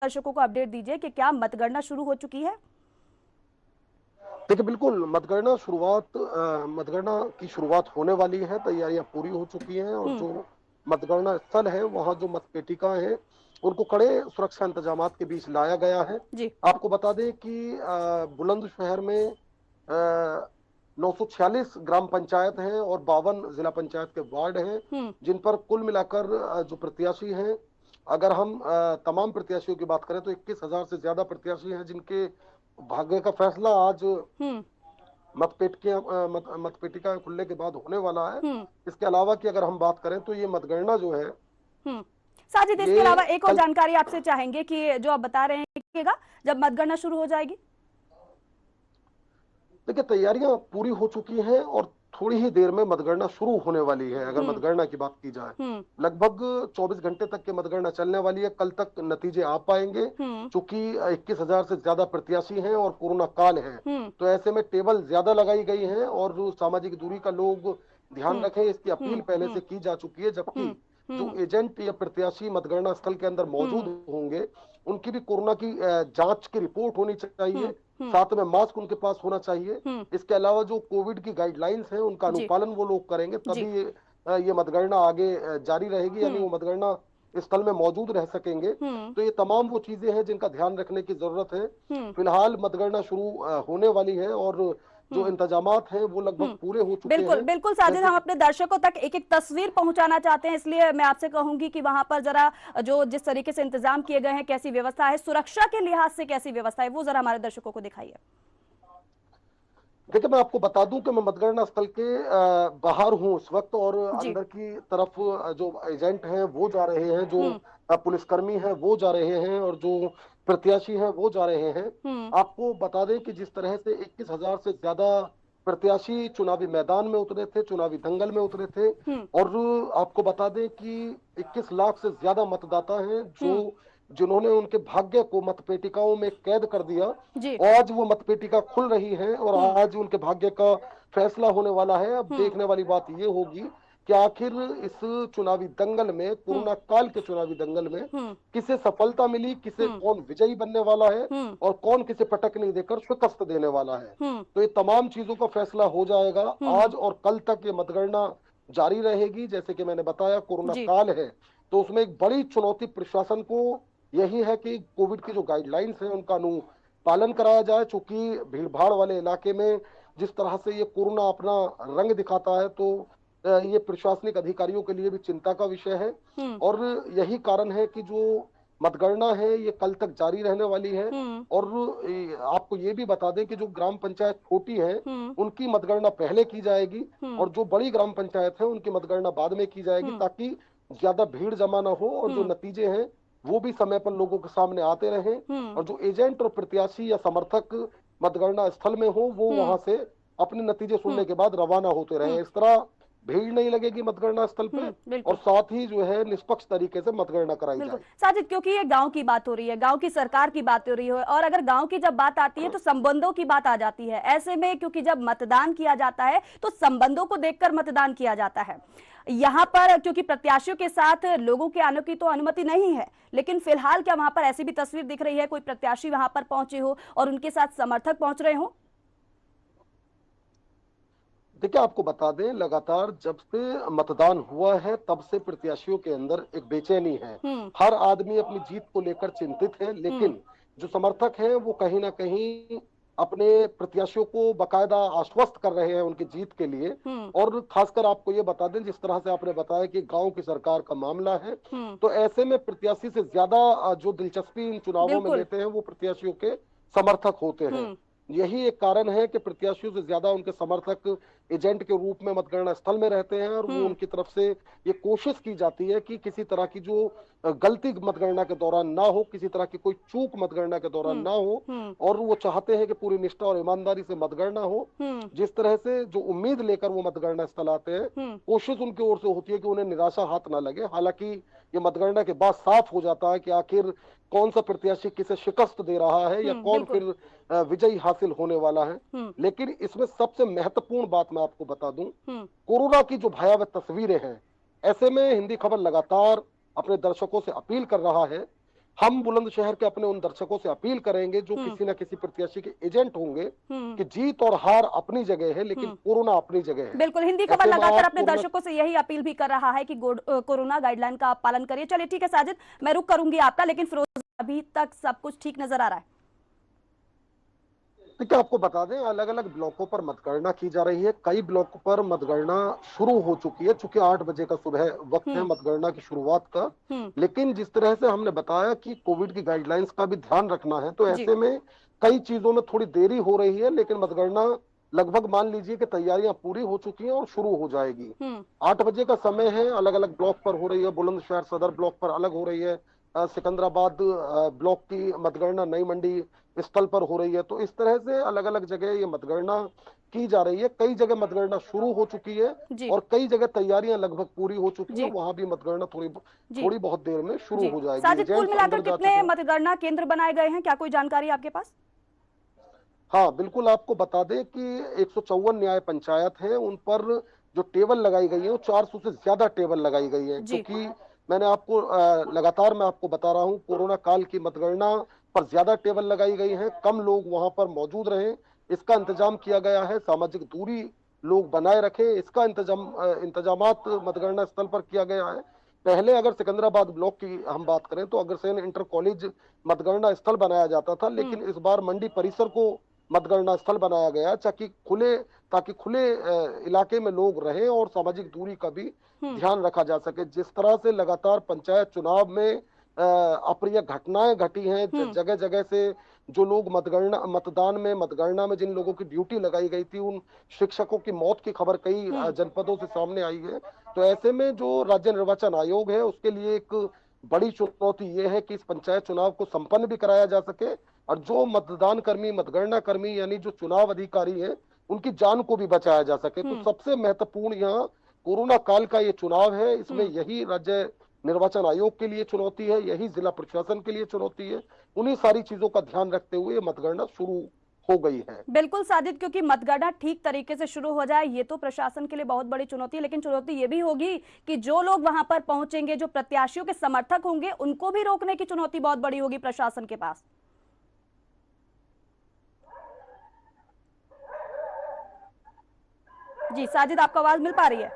दर्शकों को अपडेट दीजिए कि क्या मतगणना शुरू हो चुकी है? देखिए, बिल्कुल मतगणना की शुरुआत होने वाली है। तैयारियां पूरी हो चुकी हैं और हम्म। जो मतगणना स्थल है वहां जो मतपेटिका है उनको कड़े सुरक्षा इंतजाम के बीच लाया गया है। जी। आपको बता दें कि बुलंदशहर में 946 ग्राम पंचायत हैं और 52 जिला पंचायत के वार्ड हैं, हम्म। जिन पर कुल मिलाकर जो प्रत्याशी हैं, अगर हम तमाम प्रत्याशियों की बात करें तो 21,000 से ज्यादा प्रत्याशी हैं जिनके भाग्य का फैसला आज हम्म। मतपेटिका खुलने के बाद होने वाला है। हम्म। इसके अलावा की अगर हम बात करें तो ये मतगणना जो है हम्म। साजिद, इसके ये अलावा एक और कल। जानकारी आपसे चाहेंगे कि जो आप बता रहे हैं जब मतगणना शुरू हो जाएगी? देखिए, तैयारियां पूरी हो चुकी हैं और थोड़ी ही देर में मतगणना शुरू होने वाली है। अगर हम्म। मतगणना की बात की जाए, हम्म। लगभग 24 घंटे तक की मतगणना चलने वाली है। कल तक नतीजे आ पाएंगे, हम्म। क्योंकि 21,000 से ज्यादा प्रत्याशी हैं और कोरोना काल है। हम्म। तो ऐसे में टेबल ज्यादा लगाई गई हैं और जो सामाजिक दूरी का लोग ध्यान हम्म। रखें, इसकी अपील हम्म। पहले हम्म। से की जा चुकी है। जबकि हम्म। जो हम्म। एजेंट या प्रत्याशी मतगणना स्थल के अंदर मौजूद हम्म। होंगे, उनकी भी कोरोना की जांच की रिपोर्ट होनी चाहिए। हम्म। हम्म। साथ में मास्क उनके पास होना चाहिए। हम्म। इसके अलावा जो कोविड की गाइडलाइंस हैं उनका जी। अनुपालन वो लोग करेंगे, जी। तभी ये मतगणना आगे जारी रहेगी, यानी हम्म। वो मतगणना स्थल में मौजूद रह सकेंगे। हम्म। तो ये तमाम वो चीजें हैं जिनका ध्यान रखने की जरूरत है। हम्म। फिलहाल मतगणना शुरू होने वाली है और जो हम्म। इंतजामात हैं वो लगभग हम्म। पूरे हो चुके बिल्कुल हैं। बिल्कुल साजिद, जैसे हम कि अपने दर्शकों तक एक एक तस्वीर पहुंचाना चाहते हैं, इसलिए मैं आपसे कहूंगी कि वहां पर जरा जो जिस तरीके से इंतजाम किए गए हैं, कैसी व्यवस्था है, सुरक्षा के लिहाज से कैसी व्यवस्था है, वो जरा हमारे दर्शकों को दिखाइए। देखिए, मैं आपको बता दूं कि मैं मतगणना स्थल के बाहर हूं इस वक्त, और जी। अंदर की तरफ जो एजेंट हैं वो जा रहे हैं, जो हम्म। पुलिसकर्मी हैं वो जा रहे हैं, और जो प्रत्याशी हैं वो जा रहे हैं। हम्म। आपको बता दें कि जिस तरह से 21,000 से ज्यादा प्रत्याशी चुनावी मैदान में उतरे थे, चुनावी दंगल में उतरे थे, हम्म। और आपको बता दें कि 21 लाख से ज्यादा मतदाता हैं जो हम्म। जिन्होंने उनके भाग्य को मतपेटिकाओं में कैद कर दिया। जी। और आज वो मतपेटिका खुल रही है और हम्म। आज उनके भाग्य का फैसला होने वाला है। अब हम्म। देखने वाली बात ये होगी कि आखिर इस चुनावी दंगल में, हम्म। कोरोना काल के चुनावी दंगल में, हम्म। किसे सफलता मिली, किसे हम्म। कौन विजयी बनने वाला है हम्म। और कौन किसे पटक नहीं देकर शिकस्त देने वाला है। हम्म। तो ये तमाम चीजों का फैसला हो जाएगा। हम्म। आज और कल तक ये मतगणना जारी रहेगी। जैसे कि मैंने बताया, कोरोना जी। काल है, तो उसमें एक बड़ी चुनौती प्रशासन को यही है कि कोविड की जो गाइडलाइंस है उनका पालन कराया जाए। चूंकि भीड़ भाड़ वाले इलाके में जिस तरह से ये कोरोना अपना रंग दिखाता है, तो ये प्रशासनिक अधिकारियों के लिए भी चिंता का विषय है। हम्म। और यही कारण है कि जो मतगणना है ये कल तक जारी रहने वाली है। हम्म। और आपको ये भी बता दें कि जो ग्राम पंचायत छोटी है हम्म। उनकी मतगणना पहले की जाएगी, हम्म। और जो बड़ी ग्राम पंचायत है उनकी मतगणना बाद में की जाएगी, हम्म। ताकि ज्यादा भीड़ जमा ना हो और जो हम्म। नतीजे हैं वो भी समय पर लोगों के सामने आते रहें। हम्म। और जो एजेंट और प्रत्याशी या समर्थक मतगणना स्थल में हो वो हम्म। वहां से अपने नतीजे हम्म। सुनने के बाद रवाना होते हम्म। रहे। इस तरह भीड़ नहीं लगेगी मतगणना स्थल पे, और बिल्कुल साथ ही जो है निष्पक्ष तरीके से मतगणना कराई बिल्कुल जाएगी। साजिद, क्योंकि ये गांव की बात हो रही है, गांव की सरकार की बात हो रही है, और अगर गांव की जब बात आती है तो संबंधों की बात आ जाती है। ऐसे में क्योंकि जब मतदान किया जाता है तो संबंधों को देखकर मतदान किया जाता है। यहाँ पर क्योंकि प्रत्याशियों के साथ लोगों के आने की तो अनुमति नहीं है, लेकिन फिलहाल क्या वहां पर ऐसी भी तस्वीर दिख रही है, कोई प्रत्याशी वहां पर पहुंचे हो और उनके साथ समर्थक पहुंच रहे हो? देखिए, आपको बता दें, लगातार जब से मतदान हुआ है तब से प्रत्याशियों के अंदर एक बेचैनी है। हम्म। हर आदमी अपनी जीत को लेकर चिंतित है, हम्म। लेकिन जो समर्थक हैं वो कहीं ना कहीं अपने प्रत्याशियों को बकायदा आश्वस्त कर रहे हैं उनकी जीत के लिए। हम्म। और खासकर आपको ये बता दें, जिस तरह से आपने बताया कि गांव की सरकार का मामला है, हम्म। तो ऐसे में प्रत्याशी से ज्यादा जो दिलचस्पी इन चुनावों में बिल्कुल। लेते हैं वो प्रत्याशियों के समर्थक होते हैं। हम्म। यही एक कारण है कि प्रत्याशियों से ज्यादा उनके समर्थक एजेंट के रूप में मतगणना स्थल में रहते हैं, और वो हम्म। उनकी तरफ से ये कोशिश की जाती है कि किसी तरह की जो गलती मतगणना के दौरान ना हो, किसी तरह की कोई चूक मतगणना के दौरान हम्म। ना हो। हम्म। और वो चाहते हैं कि पूरी निष्ठा और ईमानदारी से मतगणना हो। हम्म। जिस तरह से जो उम्मीद लेकर वो मतगणना स्थल आते हैं, हम्म। कोशिश उनकी ओर से होती है कि उन्हें निराशा हाथ ना लगे। हालांकि ये मतगणना के बाद साफ हो जाता है कि आखिर कौन सा प्रत्याशी किसे शिकस्त दे रहा है या कौन बिल्कुल। फिर विजयी हासिल होने वाला है। हम्म। लेकिन इसमें सबसे महत्वपूर्ण बात मैं आपको बता दूं, हम्म। कोरोना की जो भयावह तस्वीरें हैं, ऐसे में हिंदी खबर लगातार अपने दर्शकों से अपील कर रहा है हम बुलंदशहर के अपने उन दर्शकों से अपील करेंगे जो किसी न किसी प्रत्याशी के एजेंट होंगे कि जीत और हार अपनी जगह है, लेकिन कोरोना अपनी जगह है। बिल्कुल, हिंदी खबर ऐसे में लगातार आप अपने दर्शकों से यही अपील भी कर रहा है कि कोरोना गाइडलाइन का आप पालन करिए। चलिए ठीक है साजिद, मैं रुक करूंगी आपका, लेकिन फिरोज अभी तक सब कुछ ठीक नजर आ रहा है। देखिए, आपको बता दें, अलग अलग ब्लॉकों पर मतगणना की जा रही है। कई ब्लॉकों पर मतगणना शुरू हो चुकी है, चूंकि 8 बजे का सुबह वक्त है मतगणना की शुरुआत का। लेकिन जिस तरह से हमने बताया कि कोविड की गाइडलाइंस का भी ध्यान रखना है, तो ऐसे में कई चीजों में थोड़ी देरी हो रही है, लेकिन मतगणना लगभग मान लीजिए कि तैयारियां पूरी हो चुकी हैं और शुरू हो जाएगी। 8 बजे का समय है, अलग अलग ब्लॉक पर हो रही है। बुलंदशहर सदर ब्लॉक पर अलग हो रही है, सिकंदराबाद ब्लॉक की मतगणना नई मंडी स्थल पर हो रही है। तो इस तरह से अलग अलग जगह ये मतगणना की जा रही है। कई जगह मतगणना शुरू हो चुकी है और कई जगह तैयारियां लगभग पूरी हो चुकी है। वहां भी मतगणना थोड़ी बहुत देर में शुरू हो जाएगी। साजिद, कुल मिलाकर कितने मतगणना केंद्र बनाए गए हैं, क्या कोई जानकारी आपके पास? हाँ बिल्कुल, आपको बता दें कि 154 न्याय पंचायत है, उन पर जो टेबल लगाई गई है वो 400 से ज्यादा टेबल लगाई गई है। क्योंकि मैंने आपको लगातार मैं आपको बता रहा हूँ, कोरोना काल की मतगणना पर ज्यादा टेबल लगाई गई है, कम लोग वहां पर मौजूद रहे, इसका इंतजाम किया गया है। सामाजिक दूरी लोग बनाए रखे, इसका इंतजामात मतगणना स्थल पर किया गया है। पहले अगर सिकंदराबाद ब्लॉक की हम बात करें तो अग्रसेन इंटर कॉलेज मतगणना स्थल बनाया जाता था, लेकिन इस बार मंडी परिसर को मतगणना स्थल बनाया गया ताकि खुले इलाके में लोग रहें और सामाजिक दूरी का भी ध्यान रखा जा सके। जिस तरह से लगातार पंचायत चुनाव में अप्रिय घटनाएं घटी हैं, जगह जगह से जो लोग मतगणना में जिन लोगों की ड्यूटी लगाई गई थी, उन शिक्षकों की मौत की खबर कई जनपदों से सामने आई है। तो ऐसे में जो राज्य निर्वाचन आयोग है, उसके लिए एक बड़ी चुनौती ये है कि इस पंचायत चुनाव को संपन्न भी कराया जा सके और जो मतदान कर्मी, मतगणना कर्मी यानी जो चुनाव अधिकारी हैं, उनकी जान को भी बचाया जा सके। तो सबसे महत्वपूर्ण यहाँ कोरोना काल का ये चुनाव है, इसमें यही राज्य निर्वाचन आयोग के लिए चुनौती है, यही जिला प्रशासन के लिए चुनौती है। उन्हीं सारी चीजों का ध्यान रखते हुए मतगणना शुरू हो गई है। बिल्कुल साजिद, क्योंकि मतगणना ठीक तरीके से शुरू हो जाए ये तो प्रशासन के लिए बहुत बड़ी चुनौती है, लेकिन चुनौती ये भी होगी कि जो लोग वहां पर पहुंचेंगे, जो प्रत्याशियों के समर्थक होंगे, उनको भी रोकने की चुनौती बहुत बड़ी होगी प्रशासन के पास। जी साजिद, आपको आवाज मिल पा रही है?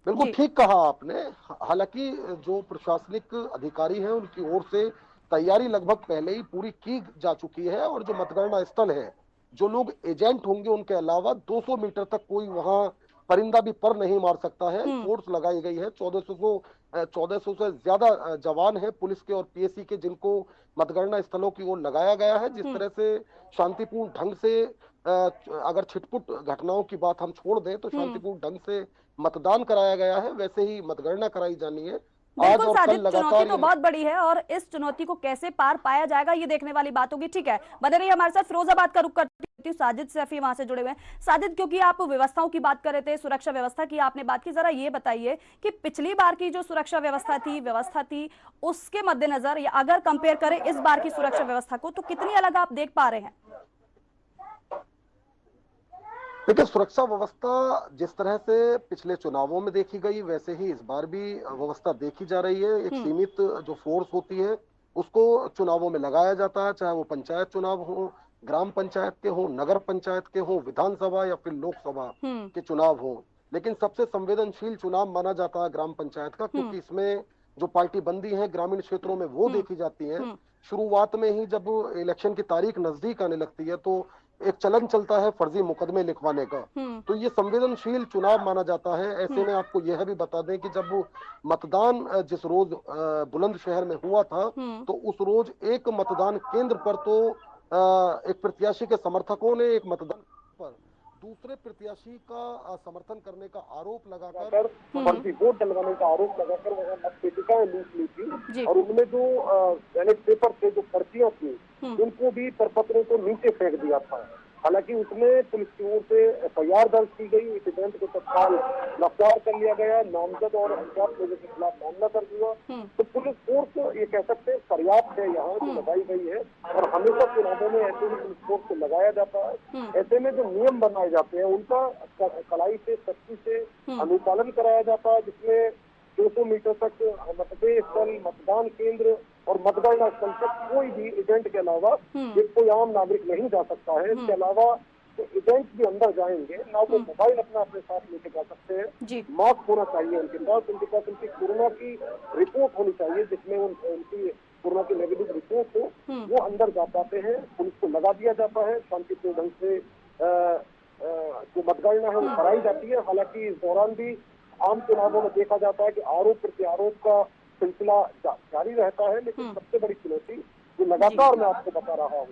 बिल्कुल ठीक कहा आपने। हालांकि जो प्रशासनिक अधिकारी हैं, उनकी ओर से तैयारी लगभग पहले ही पूरी की जा चुकी है और जो मतगणना स्थल है, जो लोग एजेंट होंगे उनके अलावा 200 मीटर तक कोई वहां परिंदा भी पर नहीं मार सकता है। फोर्स लगाई गई है, 1400 से ज्यादा जवान है पुलिस के और पीएसी के, जिनको मतगणना स्थलों की ओर लगाया गया है। जिस तरह से शांतिपूर्ण ढंग से अगर छिटपुट घटनाओं की बात हम छोड़ दें तो शांतिपूर्ण ढंग से मतदान कराया गया है, वैसे ही मतगणना कराई जानी है। आज और कल लगातार चुनौती तो बहुत बड़ी है और इस चुनौती को कैसे पार पाया जाएगा ये देखने वाली बात होगी। ठीक है, बने रहिए हमारे साथ। फिरोजाबाद का रुख करती हूँ, साजिद सैफी वहां से जुड़े हुए हैं। साजिद, क्योंकि आप व्यवस्थाओं की बात कर रहे थे, सुरक्षा व्यवस्था की आपने बात की, जरा ये बताइए कि पिछली बार की जो सुरक्षा व्यवस्था थी उसके मद्देनजर या अगर कंपेयर करें इस बार की सुरक्षा व्यवस्था को, तो कितनी अलग आप देख पा रहे हैं? देखिए, सुरक्षा व्यवस्था जिस तरह से पिछले चुनावों में देखी गई, वैसे ही इस बार भी व्यवस्था देखी जा रही है। एक सीमित जो फोर्स होती है उसको चुनावों में लगाया जाता है, चाहे वो पंचायत चुनाव हो, ग्राम पंचायत के हो, नगर पंचायत के हो, विधानसभा या फिर लोकसभा के चुनाव हो। लेकिन सबसे संवेदनशील चुनाव माना जाता है ग्राम पंचायत का, क्योंकि इसमें जो पार्टी बंदी है ग्रामीण क्षेत्रों में वो देखी जाती है। शुरुआत में ही जब इलेक्शन की तारीख नजदीक आने लगती है तो एक चलन चलता है फर्जी मुकदमे लिखवाने का। तो ये संवेदनशील चुनाव माना जाता है। ऐसे में आपको यह भी बता दें कि जब मतदान जिस रोज बुलंदशहर में हुआ था, तो उस रोज एक मतदान केंद्र पर तो एक प्रत्याशी के समर्थकों ने एक मतदान पर दूसरे प्रत्याशी का समर्थन करने का आरोप लगाकर, फर्जी वोट डलवाने का आरोप लगाकर वहां मतपेटिकाएं लूट ली थी और उनमें जो बैलेट पेपर थे, जो पर्चियां थी, उनको भी प्रपत्रों को नीचे फेंक दिया था। हालांकि उसमें पुलिस की ओर से एफआईआर दर्ज की गई, इंसिडेंट को तत्काल गिरफ्तार कर लिया गया, नामजद और अज्ञात लोगों के खिलाफ मामला दर्ज हुआ। तो पुलिस फोर्स ये कह सकते हैं पर्याप्त है यहाँ जो लगाई गई है, और हमेशा चुनावों में ऐसे ही पुलिस फोर्स को लगाया जाता है। ऐसे में जो नियम बनाए जाते हैं उनका कड़ाई से, सख्ती से अनुपालन कराया जाता है, जिसमें 200 मीटर तक मतदेय स्थल, मतदान केंद्र और मतगणना स्थल तक कोई भी एजेंट के अलावा एक कोई आम नागरिक नहीं जा सकता है। इसके अलावा तो एजेंट भी अंदर जाएंगे ना, वो मोबाइल अपने साथ लेके जा सकते हैं। मास्क होना चाहिए उनके पास उनकी कोरोना की रिपोर्ट होनी चाहिए, जिसमें उनकी कोरोना की नेगेटिव रिपोर्ट हो, वो अंदर जा पाते हैं। पुलिस को लगा दिया जाता है, शांतिपूर्ण ढंग से जो मतगणना है वो कराई जाती है। हालांकि इस दौरान भी आम चुनावों में देखा जाता है कि आरोप प्रत्यारोप का सिलसिला जारी रहता है, लेकिन सबसे बड़ी चुनौती जो लगातार मैं आपको बता रहा हूँ,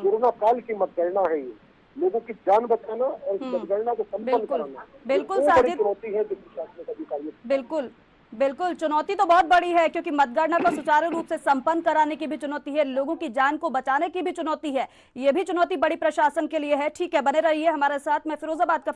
कोरोना काल की मतगणना है। ये लोगों की जान बचाना और मतगणना को संपन्न कराना, बिल्कुल बड़ी चुनौती है जो प्रशासनिक अधिकारियों। बिल्कुल बिल्कुल, चुनौती तो बहुत बड़ी है, क्योंकि मतगणना को सुचारू रूप से संपन्न कराने की भी चुनौती है, लोगों की जान को बचाने की भी चुनौती है। ये भी चुनौती बड़ी प्रशासन के लिए है। ठीक है, बने रहिए हमारे साथ। मैं फिरोजाबाद का